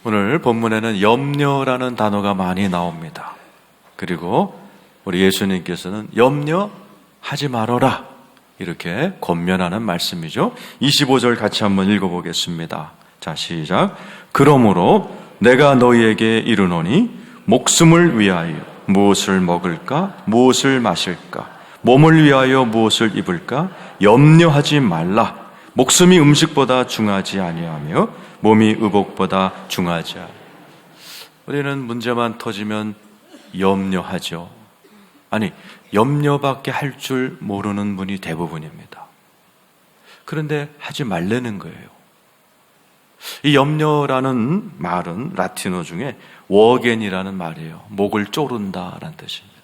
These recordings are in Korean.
오늘 본문에는 염려라는 단어가 많이 나옵니다. 그리고 우리 예수님께서는 염려하지 말아라 이렇게 권면하는 말씀이죠. 25절 같이 한번 읽어보겠습니다. 자, 시작. 그러므로 내가 너희에게 이르노니 목숨을 위하여 무엇을 먹을까 무엇을 마실까 몸을 위하여 무엇을 입을까 염려하지 말라. 목숨이 음식보다 중하지 아니하며 몸이 의복보다 중하지 않아. 우리는 문제만 터지면 염려하죠. 아니, 염려밖에 할 줄 모르는 분이 대부분입니다. 그런데 하지 말라는 거예요. 이 염려라는 말은 라틴어 중에 워겐이라는 말이에요. 목을 쪼른다라는 뜻입니다.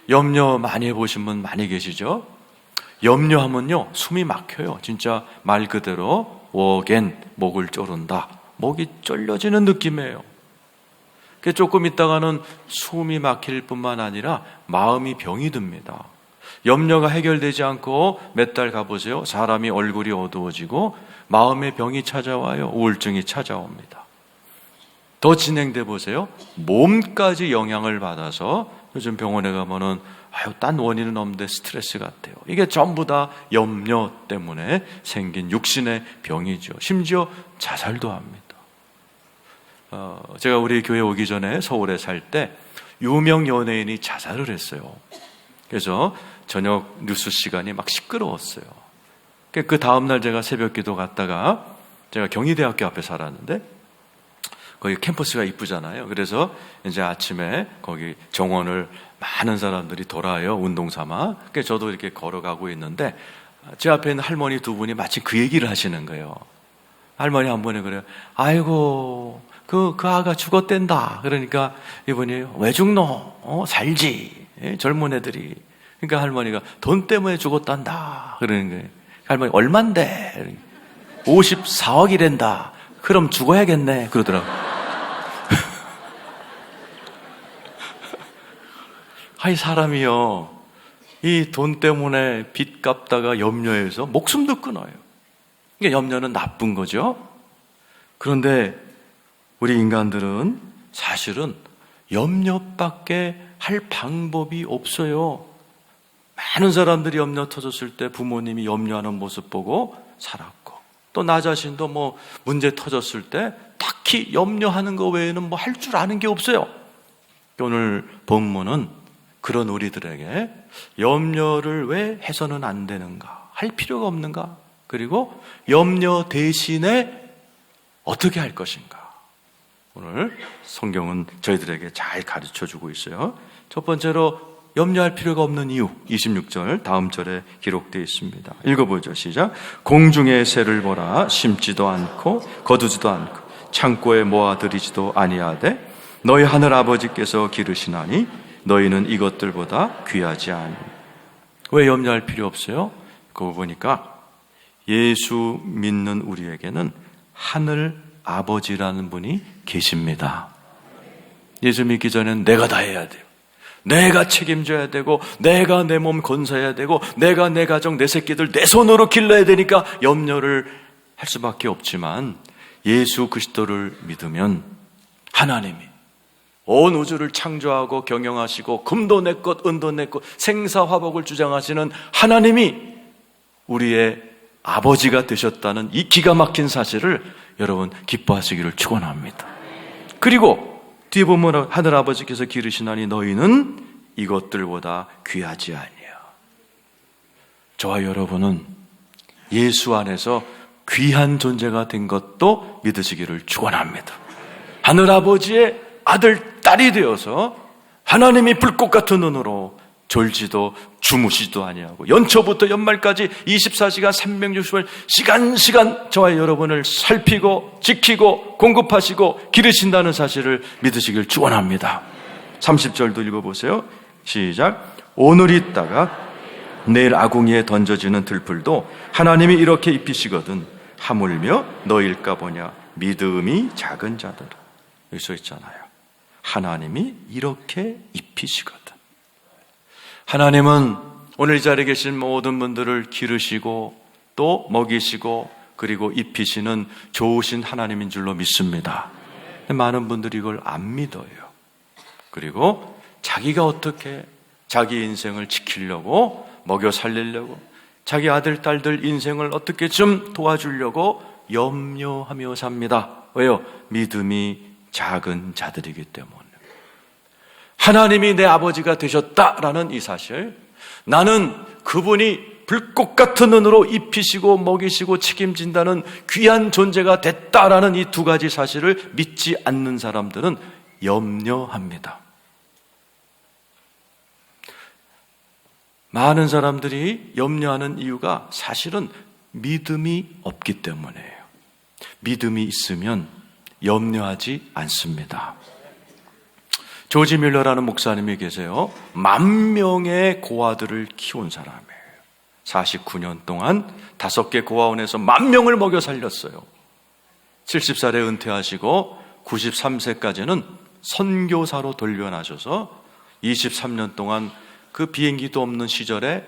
염려 많이 해보신 분 많이 계시죠? 염려하면요 숨이 막혀요. 진짜 말 그대로 워겐, 목을 쪼른다. 목이 쫄려지는 느낌이에요. 조금 있다가는 숨이 막힐 뿐만 아니라 마음이 병이 듭니다. 염려가 해결되지 않고 몇 달 가보세요. 사람이 얼굴이 어두워지고 마음의 병이 찾아와요. 우울증이 찾아옵니다. 더 진행돼 보세요. 몸까지 영향을 받아서 요즘 병원에 가면은 딴 원인은 없는데 스트레스 같아요. 이게 전부 다 염려 때문에 생긴 육신의 병이죠. 심지어 자살도 합니다. 제가 우리 교회 오기 전에 서울에 살 때 유명 연예인이 자살을 했어요. 그래서 저녁 뉴스 시간이 막 시끄러웠어요. 그 다음날 제가 새벽 기도 갔다가 제가 경희대학교 앞에 살았는데 거기 캠퍼스가 이쁘잖아요. 그래서 이제 아침에 거기 정원을 많은 사람들이 돌아요. 운동 삼아. 그래서 저도 이렇게 걸어가고 있는데 제 앞에 있는 할머니 두 분이 마치 그 얘기를 하시는 거예요. 할머니 한 분이 그래요. 아이고 그 아가 죽었댄다. 그러니까 이분이 왜 죽노? 살지. 젊은 애들이. 그러니까 할머니가 돈 때문에 죽었단다. 그러는 거예요. 할머니 얼만데? 54억이란다. 그럼 죽어야겠네. 그러더라고요. 아이 사람이요. 이 돈 때문에 빚 갚다가 염려해서 목숨도 끊어요. 그러니까 염려는 나쁜 거죠. 그런데 우리 인간들은 사실은 염려밖에 할 방법이 없어요. 많은 사람들이 염려 터졌을 때 부모님이 염려하는 모습 보고 살았고 또 나 자신도 뭐 문제 터졌을 때 딱히 염려하는 거 외에는 뭐 할 줄 아는 게 없어요. 오늘 본문은 그런 우리들에게 염려를 왜 해서는 안 되는가, 할 필요가 없는가, 그리고 염려 대신에 어떻게 할 것인가, 오늘 성경은 저희들에게 잘 가르쳐주고 있어요. 첫 번째로 염려할 필요가 없는 이유, 26절 다음 절에 기록되어 있습니다. 읽어보죠. 시작. 공중의 새를 보라. 심지도 않고 거두지도 않고 창고에 모아들이지도 아니하되 너희 하늘 아버지께서 기르시나니 너희는 이것들보다 귀하지 아니. 왜 염려할 필요 없어요? 그거 보니까 예수 믿는 우리에게는 하늘 아버지라는 분이 계십니다. 예수 믿기 전에는 내가 다 해야 돼요. 내가 책임져야 되고 내가 내 몸 건사해야 되고 내가 내 가정, 내 새끼들 내 손으로 길러야 되니까 염려를 할 수밖에 없지만 예수 그리스도를 믿으면 하나님이 온 우주를 창조하고 경영하시고 금도 내 것, 은도 내 것, 생사화복을 주장하시는 하나님이 우리의 아버지가 되셨다는 이 기가 막힌 사실을 여러분 기뻐하시기를 축원합니다. 그리고 뒤에 보면 하늘아버지께서 기르시나니 너희는 이것들보다 귀하지 아니요. 저와 여러분은 예수 안에서 귀한 존재가 된 것도 믿으시기를 축원합니다. 하늘아버지의 아들, 딸이 되어서 하나님이 불꽃 같은 눈으로 졸지도 주무시지도 아니하고 연초부터 연말까지 24시간 360일 시간 저와 여러분을 살피고 지키고 공급하시고 기르신다는 사실을 믿으시길 축원합니다. 30절도 읽어보세요. 시작. 오늘 있다가 내일 아궁이에 던져지는 들풀도 하나님이 이렇게 입히시거든 하물며 너일까 보냐 믿음이 작은 자들아. 여기 써 있잖아요. 하나님이 이렇게 입히시거든. 하나님은 오늘 이 자리에 계신 모든 분들을 기르시고 또 먹이시고 그리고 입히시는 좋으신 하나님인 줄로 믿습니다. 많은 분들이 이걸 안 믿어요. 그리고 자기가 어떻게 자기 인생을 지키려고, 먹여 살리려고, 자기 아들, 딸들 인생을 어떻게 좀 도와주려고 염려하며 삽니다. 왜요? 믿음이 작은 자들이기 때문에. 하나님이 내 아버지가 되셨다라는 이 사실, 나는 그분이 불꽃 같은 눈으로 입히시고 먹이시고 책임진다는 귀한 존재가 됐다라는 이 두 가지 사실을 믿지 않는 사람들은 염려합니다. 많은 사람들이 염려하는 이유가 사실은 믿음이 없기 때문이에요. 믿음이 있으면 염려하지 않습니다. 조지 밀러라는 목사님이 계세요. 10,000명의 고아들을 키운 사람이에요. 49년 동안 5개 고아원에서 10,000명을 먹여 살렸어요. 70살에 은퇴하시고 93세까지는 선교사로 돌변하셔서 23년 동안 그 비행기도 없는 시절에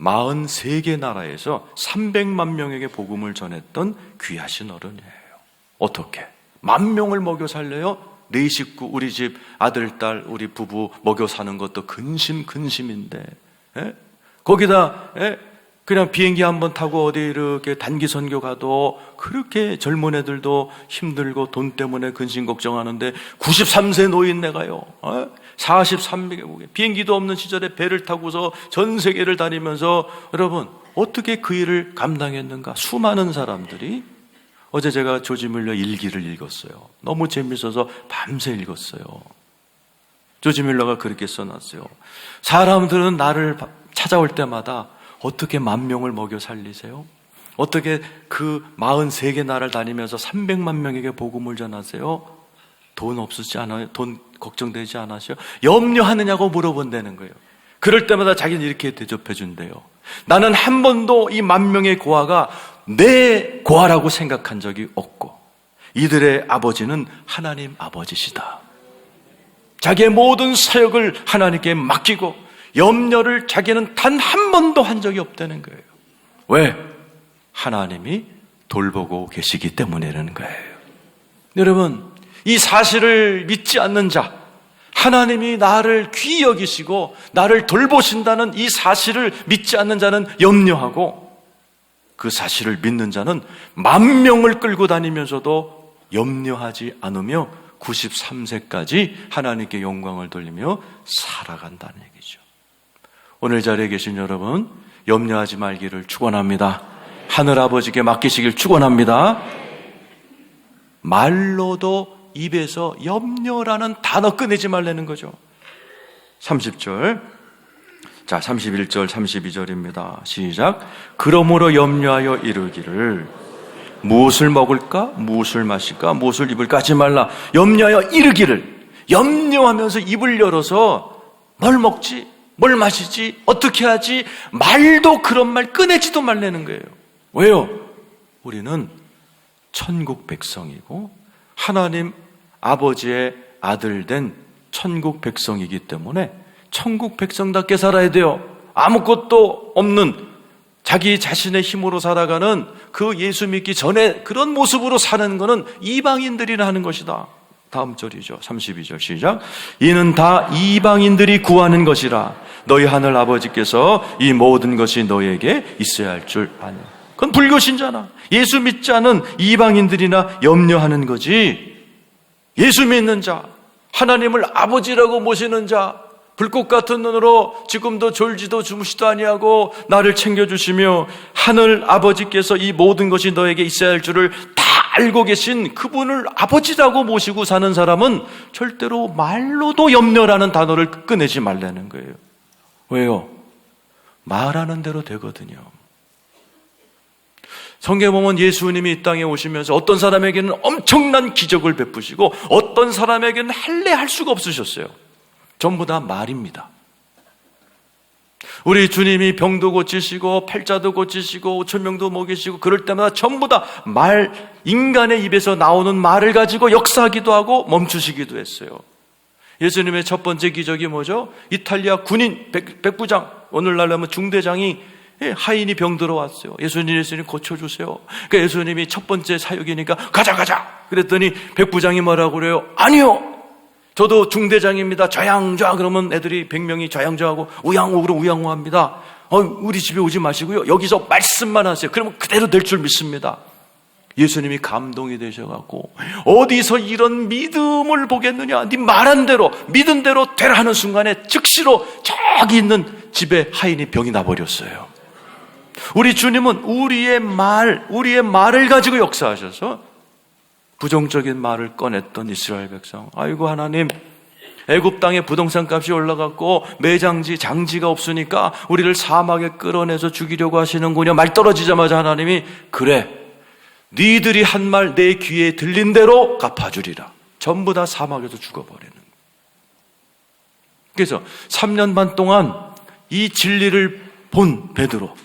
43개 나라에서 300만 명에게 복음을 전했던 귀하신 어른이에요. 어떻게? 10,000명을 먹여 살려요? 네 식구, 우리 집 아들, 딸, 우리 부부 먹여 사는 것도 근심인데, 거기다 그냥 비행기 한번 타고 어디 이렇게 단기 선교 가도 그렇게 젊은 애들도 힘들고 돈 때문에 근심 걱정하는데 93세 노인네가요, 43개국에 비행기도 없는 시절에 배를 타고서 전 세계를 다니면서, 여러분 어떻게 그 일을 감당했는가? 수많은 사람들이. 어제 제가 조지 밀러 일기를 읽었어요. 너무 재밌어서 밤새 읽었어요. 조지 밀러가 그렇게 써놨어요. 사람들은 나를 찾아올 때마다 어떻게 10,000명을 먹여 살리세요? 어떻게 그 43개 나라를 다니면서 300만 명에게 복음을 전하세요? 돈 없으시지 않아요? 돈 걱정되지 않으세요? 염려하느냐고 물어본다는 거예요. 그럴 때마다 자기는 이렇게 대접해 준대요. 나는 한 번도 이 10,000명의 고아가 내 고아라고 생각한 적이 없고, 이들의 아버지는 하나님 아버지시다. 자기의 모든 사역을 하나님께 맡기고 염려를 자기는 단 한 번도 한 적이 없다는 거예요. 왜? 하나님이 돌보고 계시기 때문이라는 거예요. 여러분, 이 사실을 믿지 않는 자, 하나님이 나를 귀히 여기시고 나를 돌보신다는 이 사실을 믿지 않는 자는 염려하고, 그 사실을 믿는 자는 10,000명을 끌고 다니면서도 염려하지 않으며 93세까지 하나님께 영광을 돌리며 살아간다는 얘기죠. 오늘 자리에 계신 여러분, 염려하지 말기를 축원합니다. 하늘아버지께 맡기시길 축원합니다. 말로도 입에서 염려라는 단어 꺼내지 말라는 거죠. 30절, 자 31절 32절입니다. 시작. 그러므로 염려하여 이르기를 무엇을 먹을까? 무엇을 마실까? 무엇을 입을까? 하지 말라. 염려하여 이르기를, 염려하면서 입을 열어서 뭘 먹지? 뭘 마시지? 어떻게 하지? 말도 그런 말 꺼내지도 말라는 거예요. 왜요? 우리는 천국 백성이고 하나님 아버지의 아들 된 천국 백성이기 때문에 천국 백성답게 살아야 돼요. 아무것도 없는 자기 자신의 힘으로 살아가는 그 예수 믿기 전에 그런 모습으로 사는 것은 이방인들이나 하는 것이다. 다음 절이죠. 32절 시작. 이는 다 이방인들이 구하는 것이라 너희 하늘 아버지께서 이 모든 것이 너희에게 있어야 할 줄 아냐. 그건 불교신자나 예수 믿지 않은 이방인들이나 염려하는 거지, 예수 믿는 자, 하나님을 아버지라고 모시는 자, 불꽃 같은 눈으로 지금도 졸지도 주무시도 아니하고 나를 챙겨주시며 하늘 아버지께서 이 모든 것이 너에게 있어야 할 줄을 다 알고 계신 그분을 아버지라고 모시고 사는 사람은 절대로 말로도 염려라는 단어를 꺼내지 말라는 거예요. 왜요? 말하는 대로 되거든요. 성경에 보면 예수님이 이 땅에 오시면서 어떤 사람에게는 엄청난 기적을 베푸시고 어떤 사람에게는 할래 수가 없으셨어요. 전부 다 말입니다. 우리 주님이 병도 고치시고 팔자도 고치시고 5,000명도 먹이시고 그럴 때마다 전부 다 말, 인간의 입에서 나오는 말을 가지고 역사하기도 하고 멈추시기도 했어요. 예수님의 첫 번째 기적이 뭐죠? 이탈리아 군인 백부장, 오늘날 하면 중대장이 하인이 병들어 왔어요. 예수님 고쳐주세요. 그러니까 예수님이 첫 번째 사역이니까 가자. 그랬더니 백부장이 뭐라고 그래요? 아니요. 저도 중대장입니다. 좌양좌. 그러면 애들이 100명이 좌양좌하고 우양우로 우양우합니다. 우리 집에 오지 마시고요. 여기서 말씀만 하세요. 그러면 그대로 될 줄 믿습니다. 예수님이 감동이 되셔갖고 어디서 이런 믿음을 보겠느냐. 네 말한 대로 믿은 대로 되라 하는 순간에 즉시로 저기 있는 집에 하인이 병이 나버렸어요. 우리 주님은 우리의 말을 가지고 역사하셔서 부정적인 말을 꺼냈던 이스라엘 백성. 아이고 하나님, 애굽 땅에 부동산 값이 올라갔고 장지가 없으니까 우리를 사막에 끌어내서 죽이려고 하시는군요. 말 떨어지자마자 하나님이 그래, 니들이 한 말 내 귀에 들린 대로 갚아주리라. 전부 다 사막에서 죽어버리는. 그래서 3년 반 동안 이 진리를 본 베드로,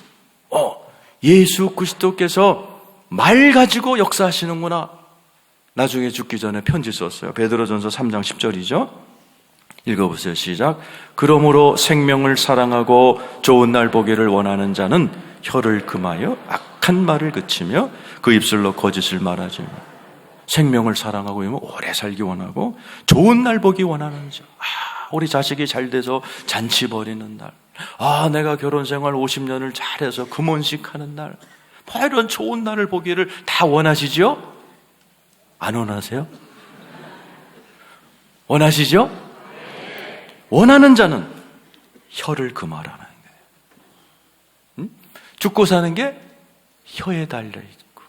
예수 그리스도께서 말 가지고 역사하시는구나. 나중에 죽기 전에 편지 썼어요. 베드로전서 3장 10절이죠. 읽어보세요. 시작. 그러므로 생명을 사랑하고 좋은 날 보기를 원하는 자는 혀를 금하여 악한 말을 그치며 그 입술로 거짓을 말하지. 생명을 사랑하고 오래 살기 원하고 좋은 날 보기 원하는 자. 우리 자식이 잘 돼서 잔치 벌이는 날. 내가 결혼 생활 50년을 잘해서 금혼식하는 날. 이런 좋은 날을 보기를 다 원하시죠? 안 원하세요? 원하시죠? 원하는 자는 혀를 금하라는 거예요. 죽고 사는 게 혀에 달려있고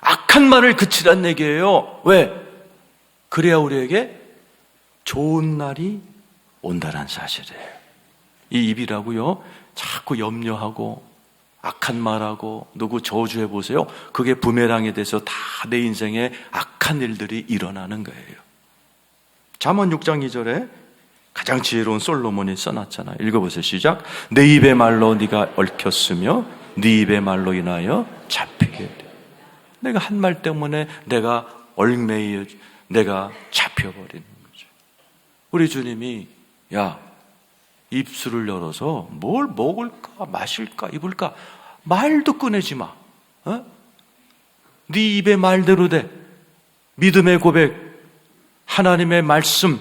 악한 말을 그치란 얘기예요. 왜? 그래야 우리에게 좋은 날이 온다는 사실이에요. 이 입이라고요, 자꾸 염려하고 악한 말하고 누구 저주해보세요. 그게 부메랑이 돼서 다 내 인생에 악한 일들이 일어나는 거예요. 잠언 6장 2절에 가장 지혜로운 솔로몬이 써놨잖아요. 읽어보세요. 시작. 내 입의 말로 네가 얽혔으며 네 입의 말로 인하여 잡히게 돼. 내가 한 말 때문에 내가 얽매여, 내가 잡혀버리는 거죠. 우리 주님이 입술을 열어서 뭘 먹을까 마실까 입을까 말도 꺼내지 마. 네 입의 말대로 돼. 믿음의 고백, 하나님의 말씀.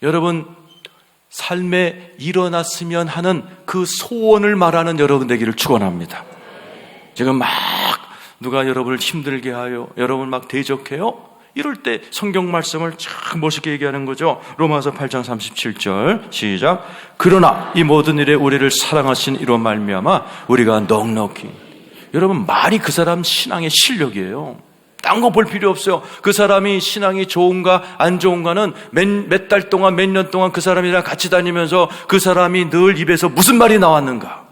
여러분 삶에 일어났으면 하는 그 소원을 말하는 여러분 되기를 축원합니다. 지금 막 누가 여러분을 힘들게 하여 여러분 막 대적해요. 이럴 때 성경 말씀을 참 멋있게 얘기하는 거죠. 로마서 8장 37절 시작. 그러나 이 모든 일에 우리를 사랑하신 이로 말미암아 우리가 넉넉히. 여러분 말이 그 사람 신앙의 실력이에요. 딴 거 볼 필요 없어요. 그 사람이 신앙이 좋은가 안 좋은가는 몇 달 동안 몇 년 동안 그 사람이랑 같이 다니면서 그 사람이 늘 입에서 무슨 말이 나왔는가,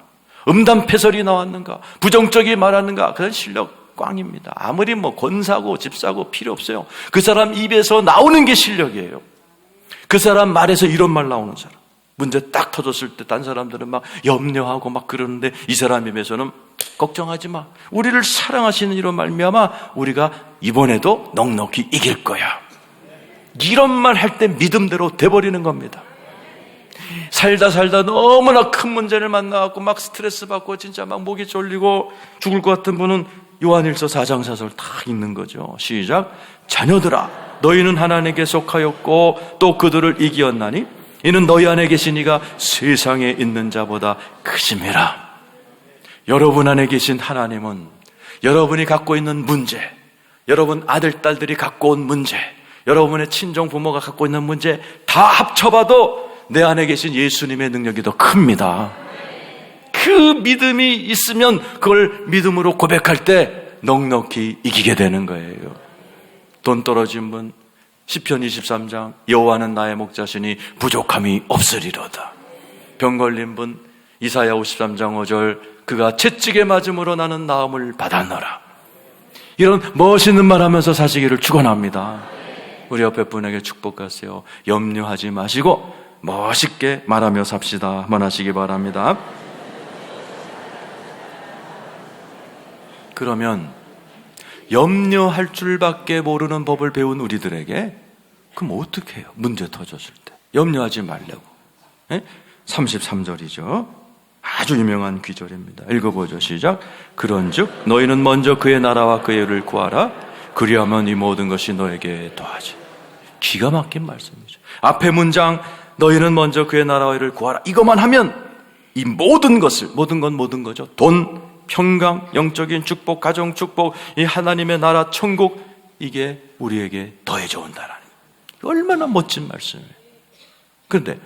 음담패설이 나왔는가, 부정적이 말하는가, 그런 실력 꽝입니다. 아무리 권사고 집사고 필요 없어요. 그 사람 입에서 나오는 게 실력이에요. 그 사람 말에서 이런 말 나오는 사람. 문제 딱 터졌을 때 딴 사람들은 막 염려하고 막 그러는데 이 사람 입에서는 걱정하지 마. 우리를 사랑하시는 이로 말미암아 우리가 이번에도 넉넉히 이길 거야. 이런 말 할 때 믿음대로 돼버리는 겁니다. 살다 너무나 큰 문제를 만나갖고 막 스트레스 받고 진짜 막 목이 졸리고 죽을 것 같은 분은 요한일서 4장 4절 다 읽는 거죠. 시작. 자녀들아 너희는 하나님께 속하였고 또 그들을 이기었나니 이는 너희 안에 계신 이가 세상에 있는 자보다 크심이라. 여러분 안에 계신 하나님은 여러분이 갖고 있는 문제, 여러분 아들, 딸들이 갖고 온 문제, 여러분의 친정 부모가 갖고 있는 문제 다 합쳐봐도 내 안에 계신 예수님의 능력이 더 큽니다. 그 믿음이 있으면 그걸 믿음으로 고백할 때 넉넉히 이기게 되는 거예요. 돈 떨어진 분 시편 23장 여호와는 나의 목자시니 부족함이 없으리로다. 병 걸린 분 이사야 53장 5절 그가 채찍에 맞음으로 나는 나음을 받았노라. 이런 멋있는 말 하면서 사시기를 축원합니다. 우리 옆에 분에게 축복하세요. 염려하지 마시고 멋있게 말하며 삽시다. 한번 하시기 바랍니다. 그러면 염려할 줄밖에 모르는 법을 배운 우리들에게 그럼 어떻게 해요? 문제 터졌을 때 염려하지 말라고. 33절이죠. 아주 유명한 귀절입니다. 읽어보죠. 시작. 그런즉 너희는 먼저 그의 나라와 그의 의를 구하라. 그리하면 이 모든 것이 너에게 더하지. 기가 막힌 말씀이죠. 앞에 문장 너희는 먼저 그의 나라와 의를 구하라. 이것만 하면 이 모든 것을, 모든 건 모든 거죠. 돈, 평강, 영적인 축복, 가정 축복, 이 하나님의 나라, 천국, 이게 우리에게 더해져 온다라는 거예요. 얼마나 멋진 말씀이에요. 그런데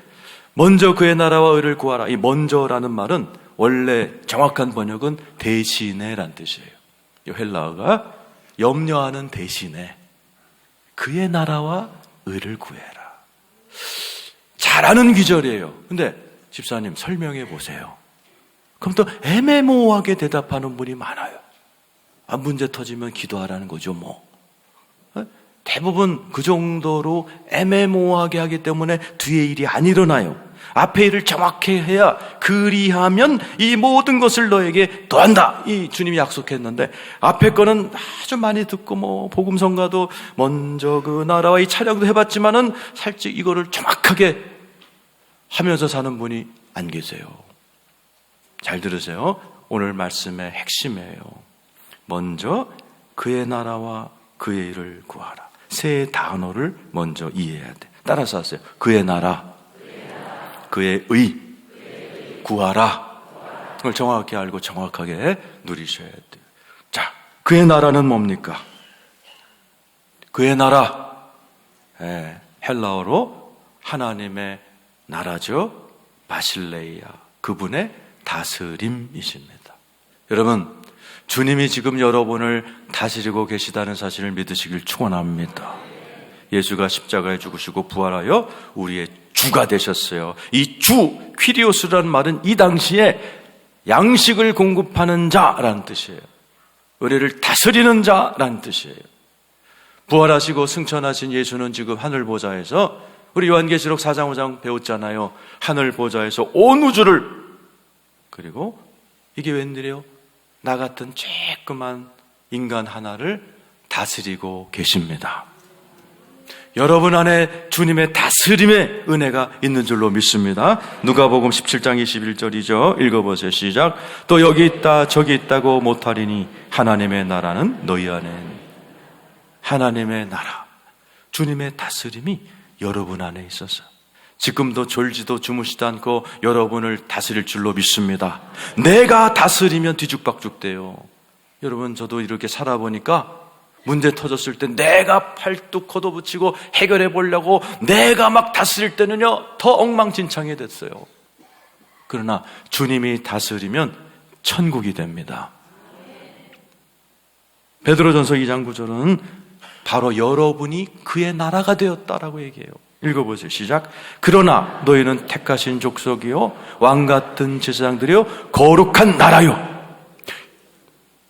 먼저 그의 나라와 의를 구하라. 이 먼저라는 말은 원래 정확한 번역은 대신에란 뜻이에요. 이 헬라어가 염려하는 대신에 그의 나라와 의를 구해라. 잘하는 귀절이에요. 근데 집사님 설명해 보세요. 그럼 또 애매모호하게 대답하는 분이 많아요. 문제 터지면 기도하라는 거죠, 뭐. 대부분 그 정도로 애매모호하게 하기 때문에 뒤에 일이 안 일어나요. 앞에 일을 정확히 해야 그리하면 이 모든 것을 너에게 더한다. 이 주님이 약속했는데 앞에 거는 아주 많이 듣고 뭐 복음성가도 먼저 그 나라와 이 찬양도 해봤지만은 살짝 이거를 정확하게 하면서 사는 분이 안 계세요. 잘 들으세요. 오늘 말씀의 핵심이에요. 먼저 그의 나라와 그의 일을 구하라. 세 단어를 먼저 이해해야 돼. 따라서 하세요. 그의 나라, 그의 의, 구하라. 그걸 정확히 알고 정확하게 누리셔야 돼요. 자, 그의 나라는 뭡니까? 그의 나라, 헬라어로 하나님의 나라죠. 바실레이아, 그분의 다스림이십니다. 여러분, 주님이 지금 여러분을 다스리고 계시다는 사실을 믿으시길 축원합니다. 예수가 십자가에 죽으시고 부활하여 우리의 주가 되셨어요. 이 주, 퀴리오스라는 말은 이 당시에 양식을 공급하는 자라는 뜻이에요. 우리를 다스리는 자라는 뜻이에요. 부활하시고 승천하신 예수는 지금 하늘 보좌에서, 우리 요한계시록 4장 5장 배웠잖아요. 하늘 보좌에서 온 우주를, 그리고 이게 웬일이에요? 나 같은 쬐끄만 인간 하나를 다스리고 계십니다. 여러분 안에 주님의 다스림의 은혜가 있는 줄로 믿습니다. 누가복음 17장 21절이죠. 읽어보세요. 시작. 또 여기 있다 저기 있다고 못하리니 하나님의 나라는 너희 안에. 하나님의 나라, 주님의 다스림이 여러분 안에 있어서 지금도 졸지도 주무시지 않고 여러분을 다스릴 줄로 믿습니다. 내가 다스리면 뒤죽박죽 돼요. 여러분, 저도 이렇게 살아보니까 문제 터졌을 때 내가 팔뚝 걷어붙이고 해결해 보려고 내가 막 다스릴 때는요 더 엉망진창이 됐어요. 그러나 주님이 다스리면 천국이 됩니다. 베드로전서 2장 9절은 바로 여러분이 그의 나라가 되었다라고 얘기해요. 읽어보세요. 시작. 그러나 너희는 택하신 족속이요 왕같은 제사장들이요 거룩한 나라요.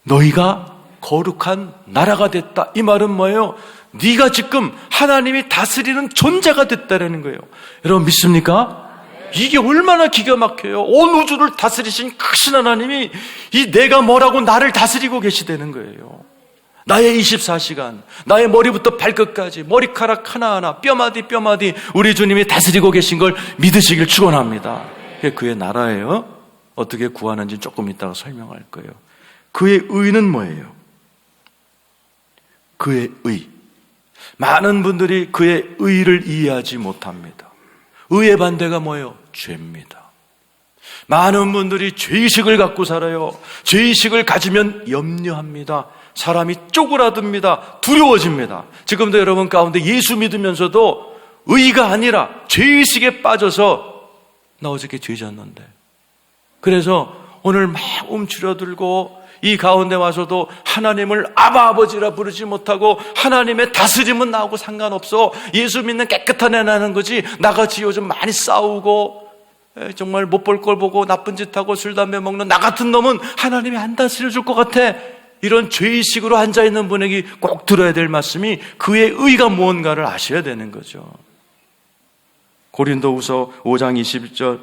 너희가 거룩한 나라가 됐다. 이 말은 뭐예요? 네가 지금 하나님이 다스리는 존재가 됐다는 거예요. 여러분 믿습니까? 이게 얼마나 기가 막혀요. 온 우주를 다스리신 크신 하나님이 이 내가 뭐라고 나를 다스리고 계시다는 거예요. 나의 24시간, 나의 머리부터 발끝까지 머리카락 하나하나 뼈마디 뼈마디 우리 주님이 다스리고 계신 걸 믿으시길 축원합니다. 그게 그의 나라예요. 어떻게 구하는지 조금 이따가 설명할 거예요. 그의 의는 뭐예요? 그의 의. 많은 분들이 그의 의를 이해하지 못합니다. 의의 반대가 뭐예요? 죄입니다. 많은 분들이 죄의식을 갖고 살아요. 죄의식을 가지면 염려합니다. 사람이 쪼그라듭니다. 두려워집니다. 지금도 여러분 가운데 예수 믿으면서도 의가 아니라 죄의식에 빠져서 나 어저께 죄 졌는데, 그래서 오늘 막 움츠러들고 이 가운데 와서도 하나님을 아바 아버지라 부르지 못하고 하나님의 다스림은 나하고 상관없어. 예수 믿는 깨끗한 애 나는 거지. 나같이 요즘 많이 싸우고 정말 못 볼 걸 보고 나쁜 짓 하고 술 담배 먹는 나 같은 놈은 하나님이 안 다스려줄 것 같아. 이런 죄의식으로 앉아있는 분에게 꼭 들어야 될 말씀이 그의 의가 무언가를 아셔야 되는 거죠. 고린도후서 5장 21절,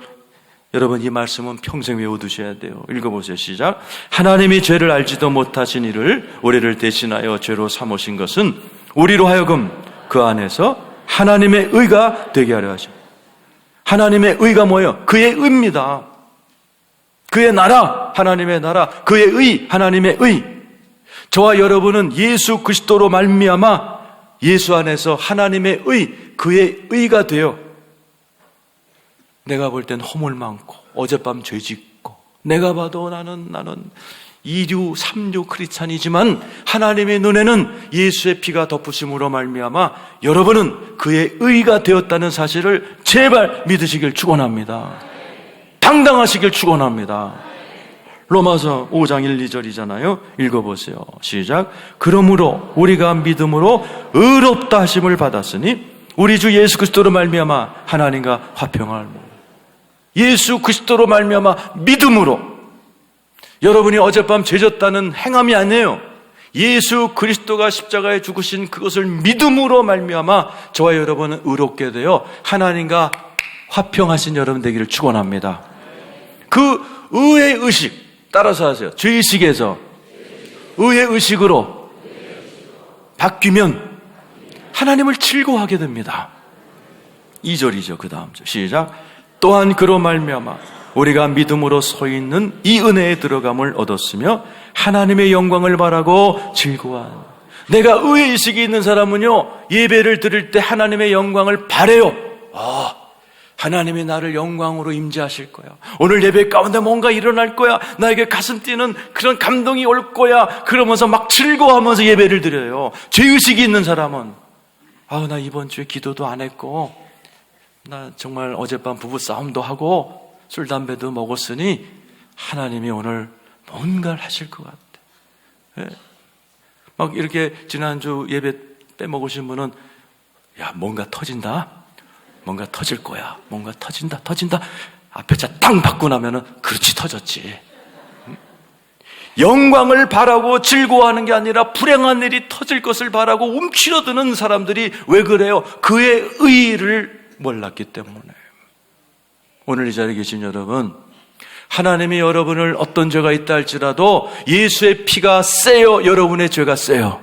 여러분 이 말씀은 평생 외워두셔야 돼요. 읽어보세요. 시작. 하나님이 죄를 알지도 못하신 이를 우리를 대신하여 죄로 삼으신 것은 우리로 하여금 그 안에서 하나님의 의가 되게 하려 하십니다. 하나님의 의가 뭐예요? 그의 의입니다. 그의 나라, 하나님의 나라, 그의 의, 하나님의 의. 저와 여러분은 예수 그리스도로 말미암아 예수 안에서 하나님의 의, 그의 의가 되어 내가 볼 땐 허물 많고 어젯밤 죄 짓고 내가 봐도 나는 2류, 3류 크리스찬이지만 하나님의 눈에는 예수의 피가 덮으심으로 말미암아 여러분은 그의 의가 되었다는 사실을 제발 믿으시길 축원합니다. 당당하시길 축원합니다. 로마서 5장 1, 2절이잖아요. 읽어보세요. 시작. 그러므로 우리가 믿음으로 의롭다 하심을 받았으니 우리 주 예수 그리스도로 말미암아 하나님과 화평할 예수 그리스도로 말미암아 믿음으로. 여러분이 어젯밤 죄졌다는 행함이 아니에요. 예수 그리스도가 십자가에 죽으신 그것을 믿음으로 말미암아 저와 여러분은 의롭게 되어 하나님과 화평하신 여러분 되기를 축원합니다. 그 의의 의식 따라서 하세요. 죄의식에서 의의 의식으로 바뀌면 하나님을 즐거워하게 됩니다. 2절이죠. 그 다음 절 시작. 또한 그로 말미암아 우리가 믿음으로 서 있는 이 은혜에 들어감을 얻었으며 하나님의 영광을 바라고 즐거워한. 내가 의의식이 있는 사람은요, 예배를 드릴 때 하나님의 영광을 바라요. 하나님이 나를 영광으로 임재하실 거야. 오늘 예배 가운데 뭔가 일어날 거야. 나에게 가슴 뛰는 그런 감동이 올 거야. 그러면서 막 즐거워하면서 예배를 드려요. 죄의식이 있는 사람은 나 이번 주에 기도도 안 했고 나 정말 어젯밤 부부싸움도 하고 술, 담배도 먹었으니 하나님이 오늘 뭔가를 하실 것 같아. 예. 막 이렇게 지난주 예배 빼먹으신 분은 뭔가 터진다. 뭔가 터질 거야. 뭔가 터진다. 앞에 차 땅 받고 나면은 그렇지 터졌지. 영광을 바라고 즐거워하는 게 아니라 불행한 일이 터질 것을 바라고 움츠러드는 사람들이 왜 그래요? 그의 의의를 몰랐기 때문에. 오늘 이 자리에 계신 여러분, 하나님이 여러분을 어떤 죄가 있다 할지라도 예수의 피가 세요. 여러분의 죄가 세요.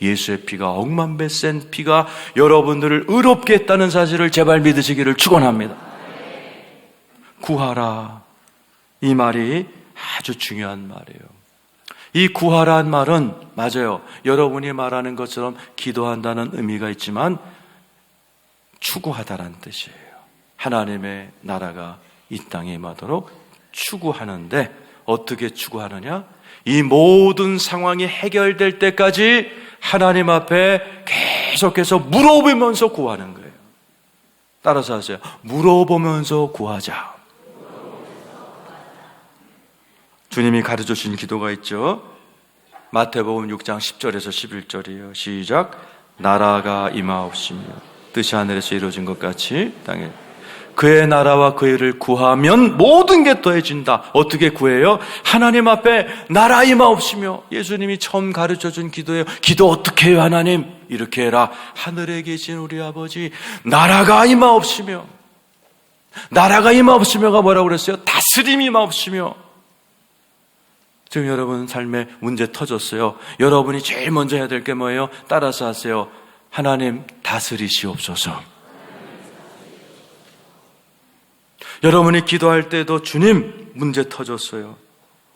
예수의 피가 억만배 센 피가 여러분들을 의롭게 했다는 사실을 제발 믿으시기를 축원합니다. 구하라. 이 말이 아주 중요한 말이에요. 이 구하라는 말은 맞아요. 여러분이 말하는 것처럼 기도한다는 의미가 있지만 추구하다라는 뜻이에요. 하나님의 나라가 이 땅에 임하도록 추구하는데 어떻게 추구하느냐? 이 모든 상황이 해결될 때까지 하나님 앞에 계속해서 물어보면서 구하는 거예요. 따라서 하세요. 물어보면서 구하자. 주님이 가르쳐주신 기도가 있죠. 마태복음 6장 10절에서 11절이에요. 시작. 나라가 임하옵시며 뜻이 하늘에서 이루어진 것 같이 땅에 그의 나라와 그의 일을 구하면 모든 게 더해진다. 어떻게 구해요? 하나님 앞에 나라 임하옵시며. 예수님이 처음 가르쳐준 기도예요. 기도 어떻게 해요? 하나님 이렇게 해라. 하늘에 계신 우리 아버지 나라가 임하옵시며. 나라가 임하옵시며가 뭐라고 그랬어요? 다스림이 임하옵시며. 지금 여러분 삶에 문제 터졌어요. 여러분이 제일 먼저 해야 될 게 뭐예요? 따라서 하세요. 하나님 다스리시옵소서. 여러분이 기도할 때도 주님 문제 터졌어요.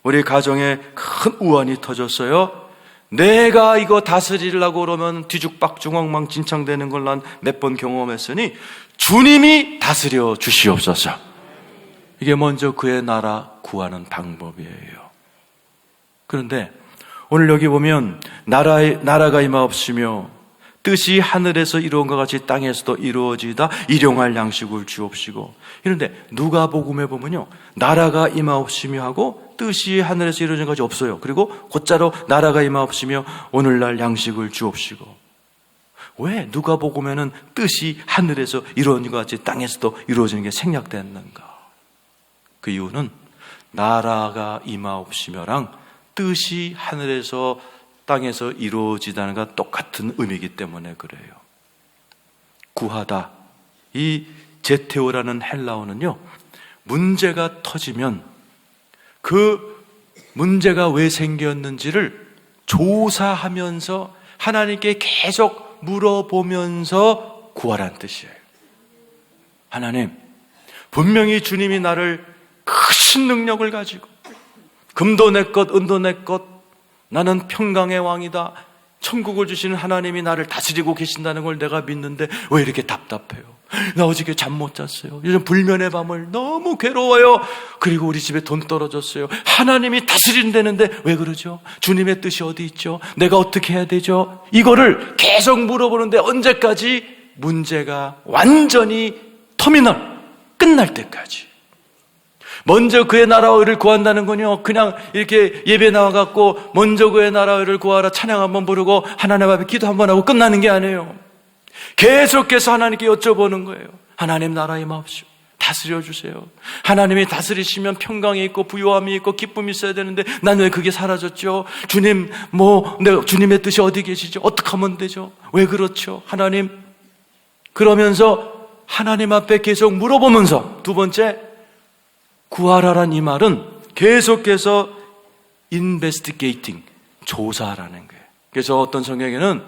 우리 가정에 큰 우환이 터졌어요. 내가 이거 다스리려고 그러면 뒤죽박죽 엉망진창되는 걸 난 몇 번 경험했으니 주님이 다스려 주시옵소서. 이게 먼저 그의 나라 구하는 방법이에요. 그런데 오늘 여기 보면 나라가 임하옵시며 뜻이 하늘에서 이루어진 것 같이 땅에서도 이루어지다. 일용할 양식을 주옵시고. 이런데 누가복음에 보면요, 나라가 임하옵시며 하고 뜻이 하늘에서 이루어진 것 같이 없어요. 그리고 곧자로 나라가 임하옵시며 오늘날 양식을 주옵시고. 왜 누가복음에는 뜻이 하늘에서 이루어진 것 같이 땅에서도 이루어지는 게 생략됐는가? 그 이유는 나라가 임하옵시며랑 뜻이 하늘에서 땅에서 이루어지다는 것과 똑같은 의미이기 때문에 그래요. 구하다. 이 제테오라는 헬라어는요, 문제가 터지면 그 문제가 왜 생겼는지를 조사하면서 하나님께 계속 물어보면서 구하라는 뜻이에요. 하나님, 분명히 주님이 나를 크신 크신 능력을 가지고 금도 내 것, 은도 내 것, 나는 평강의 왕이다, 천국을 주시는 하나님이 나를 다스리고 계신다는 걸 내가 믿는데 왜 이렇게 답답해요? 나 어저께 잠 못 잤어요. 요즘 불면의 밤을 너무 괴로워요. 그리고 우리 집에 돈 떨어졌어요. 하나님이 다스린다는데 왜 그러죠? 주님의 뜻이 어디 있죠? 내가 어떻게 해야 되죠? 이거를 계속 물어보는데 언제까지? 문제가 완전히 터미널 끝날 때까지. 먼저 그의 나라와 의를 구한다는 건요, 그냥 이렇게 예배 나와갖고 먼저 그의 나라와 의를 구하라 찬양 한번 부르고 하나님 앞에 기도 한번 하고 끝나는 게 아니에요. 계속해서 하나님께 여쭤보는 거예요. 하나님 나라 임하옵시오. 다스려 주세요. 하나님이 다스리시면 평강이 있고 부요함이 있고 기쁨이 있어야 되는데 난 왜 그게 사라졌죠? 주님, 내가 주님의 뜻이 어디 계시죠? 어떻게 하면 되죠? 왜 그렇죠? 하나님. 그러면서 하나님 앞에 계속 물어보면서, 두 번째, 구하라란 이 말은 계속해서 investigating, 조사하라는 거예요. 그래서 어떤 성경에는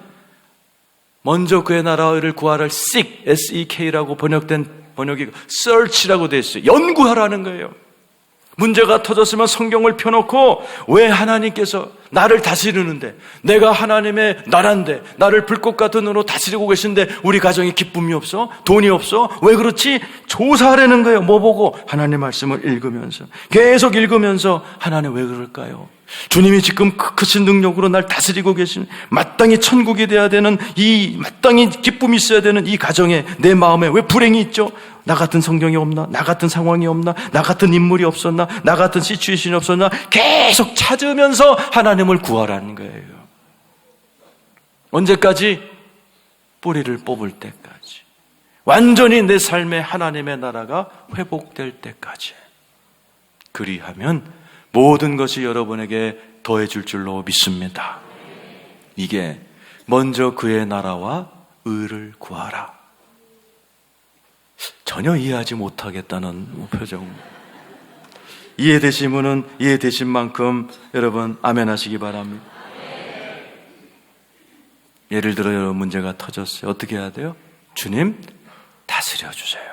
먼저 그의 나라와 의를 구하라를 seek, S-E-K라고 번역이 search라고 되어 있어요. 연구하라는 거예요. 문제가 터졌으면 성경을 펴놓고 왜 하나님께서 나를 다스리는데, 내가 하나님의 나라인데 나를 불꽃 같은 눈으로 다스리고 계신데 우리 가정에 기쁨이 없어? 돈이 없어? 왜 그렇지? 조사하라는 거예요. 뭐 보고? 하나님 말씀을 읽으면서, 계속 읽으면서 하나님 왜 그럴까요? 주님이 지금 크신 능력으로 날 다스리고 계신, 마땅히 천국이 돼야 되는, 이 마땅히 기쁨이 있어야 되는 이 가정에, 내 마음에 왜 불행이 있죠? 나 같은 성경이 없나? 나 같은 상황이 없나? 나 같은 인물이 없었나? 나 같은 시츄에이션이 없었나? 계속 찾으면서 하나님을 구하라는 거예요. 언제까지? 뿌리를 뽑을 때까지. 완전히 내 삶에 하나님의 나라가 회복될 때까지. 그리하면 모든 것이 여러분에게 더해줄 줄로 믿습니다. 이게 먼저 그의 나라와 의를 구하라. 전혀 이해하지 못하겠다는 표정. 이해되신 분은 이해되신 만큼 여러분 아멘 하시기 바랍니다. 예를 들어 여러분 문제가 터졌어요. 어떻게 해야 돼요? 주님 다스려 주세요.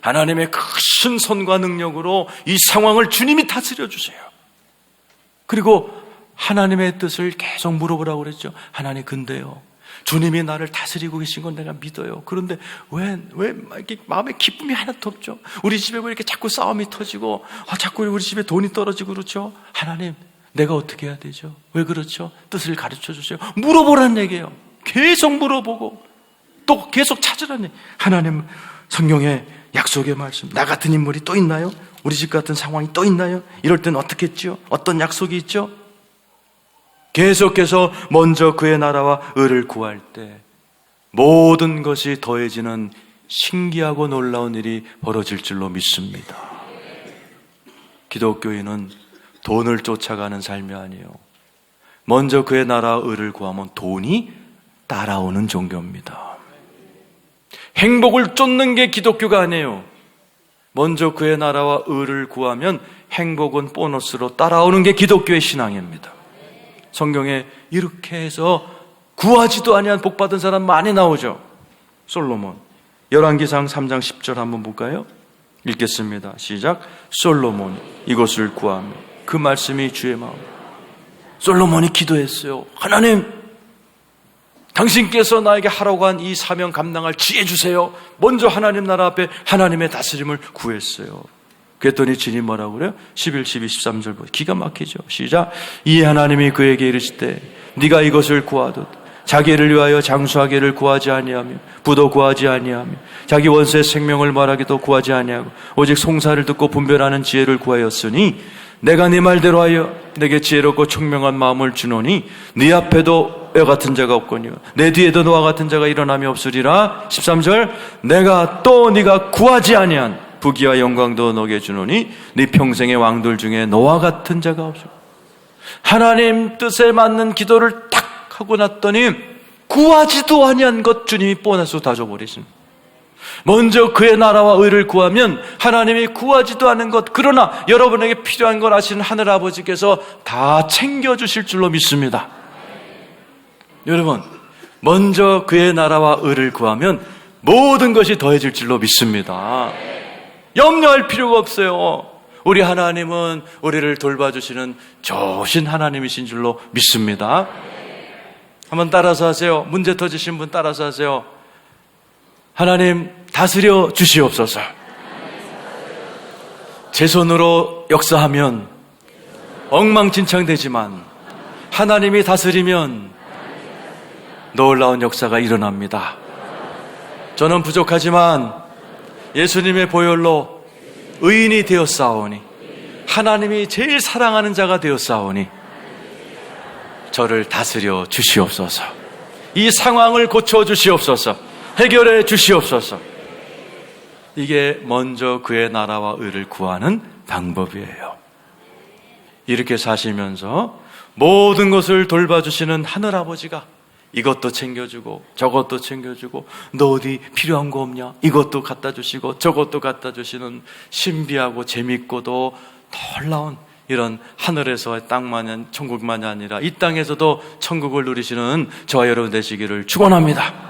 하나님의 크신 손과 능력으로 이 상황을 주님이 다스려 주세요. 그리고 하나님의 뜻을 계속 물어보라고 그랬죠. 하나님, 근데요, 주님이 나를 다스리고 계신 건 내가 믿어요. 그런데 왜 이렇게 마음에 기쁨이 하나도 없죠? 우리 집에 왜 이렇게 자꾸 싸움이 터지고, 자꾸 우리 집에 돈이 떨어지고 그렇죠? 하나님, 내가 어떻게 해야 되죠? 왜 그렇죠? 뜻을 가르쳐 주세요. 물어보라는 얘기예요. 계속 물어보고 또 계속 찾으라는 얘기예요. 하나님, 성경에 약속의 말씀, 나 같은 인물이 또 있나요? 우리 집 같은 상황이 또 있나요? 이럴 땐 어떻게 했죠? 어떤 약속이 있죠? 계속해서 먼저 그의 나라와 의를 구할 때 모든 것이 더해지는 신기하고 놀라운 일이 벌어질 줄로 믿습니다. 기독교인은 돈을 쫓아가는 삶이 아니에요. 먼저 그의 나라와 의를 구하면 돈이 따라오는 종교입니다. 행복을 쫓는 게 기독교가 아니에요. 먼저 그의 나라와 의를 구하면 행복은 보너스로 따라오는 게 기독교의 신앙입니다. 성경에 이렇게 해서 구하지도 아니한 복 받은 사람 많이 나오죠. 솔로몬, 열왕기상 3장 10절 한번 볼까요? 읽겠습니다. 시작. 솔로몬이 이것을 구하며 그 말씀이 주의 마음. 솔로몬이 기도했어요. 하나님, 당신께서 나에게 하라고 한 이 사명 감당할 지혜 주세요. 먼저 하나님 나라 앞에 하나님의 다스림을 구했어요. 그랬더니 주님 뭐라고 그래요? 11, 12, 13절 보세요. 기가 막히죠. 시작. 이에 하나님이 그에게 이르시되 네가 이것을 구하듯 자기를 위하여 장수하기를 구하지 아니하며 부도 구하지 아니하며 자기 원수의 생명을 말하기도 구하지 아니하고 오직 송사를 듣고 분별하는 지혜를 구하였으니 내가 네 말대로 하여 내게 지혜롭고 총명한 마음을 주노니 네 앞에도 뼈 같은 자가 없거니와 내 뒤에도 너와 같은 자가 일어남이 없으리라. 13절. 내가 또 네가 구하지 아니한 부귀와 영광도 너게 주노니 네 평생의 왕들 중에 너와 같은 자가 없어. 하나님 뜻에 맞는 기도를 딱 하고 났더니 구하지도 아니한 것 주님이 보너스로 다 줘버리십니다. 먼저 그의 나라와 의를 구하면 하나님이 구하지도 않은 것, 그러나 여러분에게 필요한 걸 아시는 하늘아버지께서 다 챙겨주실 줄로 믿습니다. 여러분, 먼저 그의 나라와 의를 구하면 모든 것이 더해질 줄로 믿습니다. 염려할 필요가 없어요. 우리 하나님은 우리를 돌봐주시는 좋으신 하나님이신 줄로 믿습니다. 한번 따라서 하세요. 문제 터지신 분 따라서 하세요. 하나님 다스려 주시옵소서. 제 손으로 역사하면 엉망진창되지만 하나님이 다스리면 놀라운 역사가 일어납니다. 저는 부족하지만 예수님의 보혈로 의인이 되었사오니 하나님이 제일 사랑하는 자가 되었사오니 저를 다스려 주시옵소서. 이 상황을 고쳐 주시옵소서. 해결해 주시옵소서. 이게 먼저 그의 나라와 의를 구하는 방법이에요. 이렇게 사시면서 모든 것을 돌봐주시는 하늘아버지가 이것도 챙겨주고 저것도 챙겨주고 너 어디 필요한 거 없냐? 이것도 갖다 주시고 저것도 갖다 주시는 신비하고 재밌고도 놀라운 이런 하늘에서의 땅만이 천국만이 아니라 이 땅에서도 천국을 누리시는 저와 여러분 되시기를 축원합니다.